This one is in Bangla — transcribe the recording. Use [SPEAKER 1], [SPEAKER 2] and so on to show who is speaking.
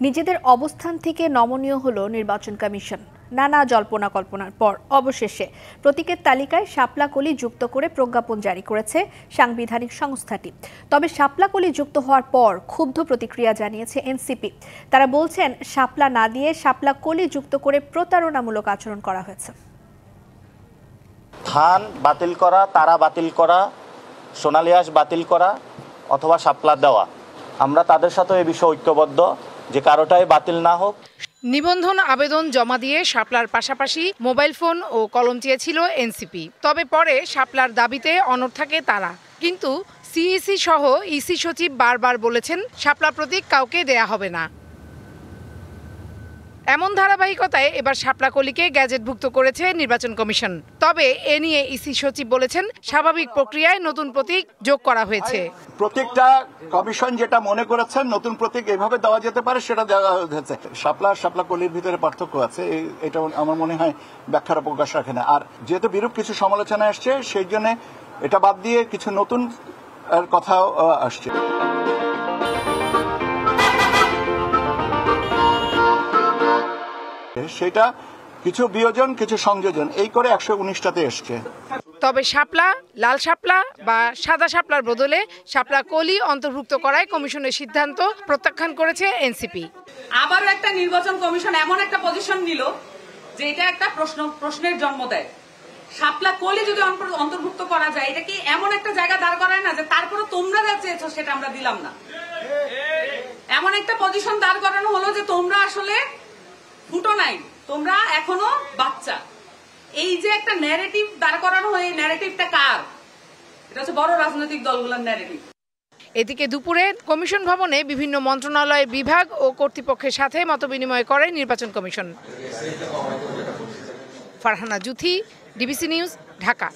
[SPEAKER 1] নিজেদের অবস্থান থেকে নমনীয় হলো নির্বাচন কমিশন। নানা জল্পনা কল্পনার পর অবশেষে প্রতীকের তালিকায় শাপলা-কলি যুক্ত করে প্রজ্ঞাপন জারি করেছে সাংবিধানিক সংস্থাটি। তবে শাপলা-কলি যুক্ত হওয়ার পর ক্ষুব্ধ প্রতিক্রিয়া জানিয়েছে এনসিপি। তারা বলছেন, শাপলা না দিয়ে শাপলা-কলি যুক্ত করে প্রতারণামূলক আচরণ করা হয়েছে।
[SPEAKER 2] ধান বাতিল করা, তারা বাতিল করা, সোনালী আঁশ বাতিল করা অথবা শাপলা দেওয়া, আমরা তাদের সাথে এই বিষয়ে ঐক্যবদ্ধ যে কারোটাই বাতিল না হোক।
[SPEAKER 3] নিবন্ধন আবেদন জমা দিয়ে শাপলার পাশাপাশি মোবাইল ফোন ও কলম চেয়েছিল এনসিপি। তবে পরে শাপলার দাবিতে অনড় থাকে তারা। কিন্তু সিইসি সহ ইসি সচিব বারবার বলেছেন, শাপলা প্রতীক কাউকে দেয়া হবে না। এমন ধারাবাহিকতায় এবার শাপলা-কলিকে গ্যাজেটভুক্ত করেছে নির্বাচন কমিশন। তবে এ নিয়ে ইসি সচিব বলেছেন, স্বাভাবিক প্রক্রিয়ায় নতুন প্রতীক যোগ করা হয়েছে।
[SPEAKER 4] প্রতীকটা কমিশন যেটা মনে করেছেন নতুন প্রতীক এভাবে দেওয়া যেতে পারে সেটা দেওয়া হয়েছে। শাপলা-কলির ভিতরে পার্থক্য আছে, এটা আমার মনে হয় ব্যাখ্যার অবকাশ রাখে না। আর যেহেতু বিরূপ কিছু সমালোচনা আসছে, সেই জন্য এটা বাদ দিয়ে কিছু নতুন কথাও আসছে। সেটা কিছু বিয়োজন, কিছু সংযোজন, এই করে 119টাতে এসছে।
[SPEAKER 3] তবে শাপলা, লাল শাপলা বা সাদা শাপলার বদলে শাপলা-কলি অন্তর্ভুক্ত করায় কমিশনের সিদ্ধান্ত প্রত্যাখ্যান করেছে এনসিপি।
[SPEAKER 5] আবারও একটা নির্বাচন কমিশন এমন একটা পজিশন নিল যে এটা একটা প্রশ্নের জন্ম দেয়। শাপলা-কলি যদি অন্তর্ভুক্ত করা যায়, এটা কি এমন একটা জায়গা দাঁড় করায় না যে তারপরে তোমরা যা চেয়েছো সেটা আমরা দিলাম না? এমন একটা পজিশন দাঁড় করানো হলো যে তোমরা আসলে ফুটো নাই, তোমরা এখনো বাচ্চা। এই যে একটা ন্যারেটিভ দাঁড় করানো হয়, এই ন্যারেটিভটা কার? এটা হচ্ছে বড় রাজনৈতিক দলগুলোর ন্যারেটিভ।
[SPEAKER 3] এদিকে দুপুরে কমিশন ভবনে বিভিন্ন মন্ত্রণালয়, বিভাগ ও কর্তৃপক্ষের সাথে মতবিনিময় করে নির্বাচন commission. Farhana Juthi, DBC news, Dhaka.